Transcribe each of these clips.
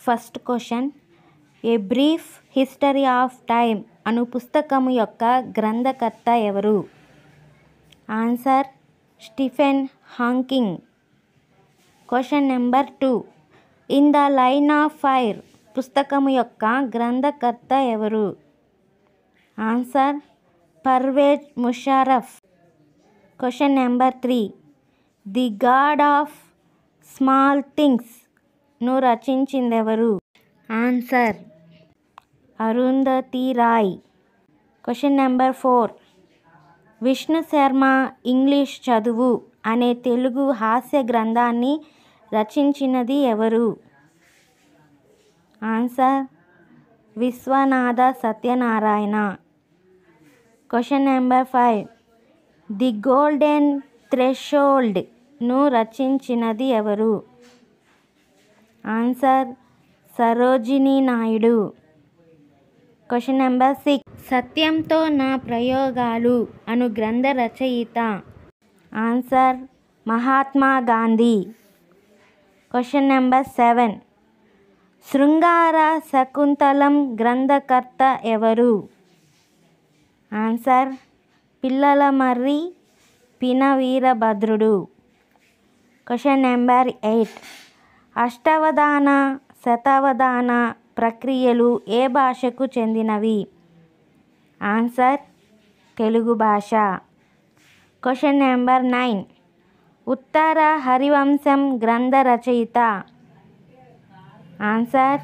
First question, a brief history of time అను పుస్తకము యొక్క గ్రంథకర్త ఎవరు? Answer Stephen Hawking. Question number 2, in the line of fire పుస్తకము యొక్క గ్రంథకర్త ఎవరు? Answer Pervez Musharraf. Question number 3, the god of small థింగ్స్ను రచించిందెవరు? Answer Arundhati Roy. Question number 4, Vishnu Sharma English చదువు అనే తెలుగు హాస్య గ్రంథాన్ని రచించినది ఎవరు? Answer Viswanatha Satyanarayana. Question number 5, the golden థ్రెషోల్డ్ను రచించినది ఎవరు? Answer Sarojini Naidu. Question number 6, సత్యంతో నా ప్రయోగాలు అను గ్రంథ రచయిత? Answer Mahatma Gandhi. Question number 7, శృంగార శకుంతలం గ్రంథకర్త ఎవరు? ఆన్సర్ పిల్లలమర్రి పిన వీరభద్రుడు. క్వశ్చన్ నెంబర్ 8, అష్టావధాన శతావధాన ప్రక్రియలు ఏ భాషకు చెందినవి? ఆన్సర్ తెలుగు భాష. క్వశ్చన్ నెంబర్ 9, ఉత్తర హరివంశం గ్రంథ రచయిత? Answer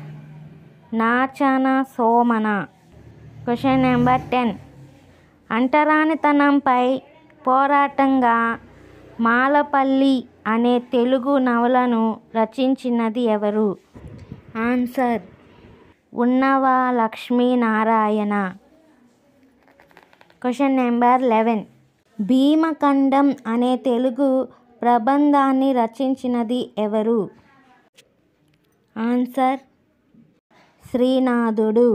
Nachana Somana. Question number 10, అంటరానితనంపై పోరాటంగా మాలపల్లి అనే తెలుగు నవలను రచించినది ఎవరు? Answer Unnava Lakshminarayana. Question number 11, Bhimakhandam అనే తెలుగు ప్రబంధాన్ని రచించినది ఎవరు? ఆన్సర్ శ్రీనాథుడు.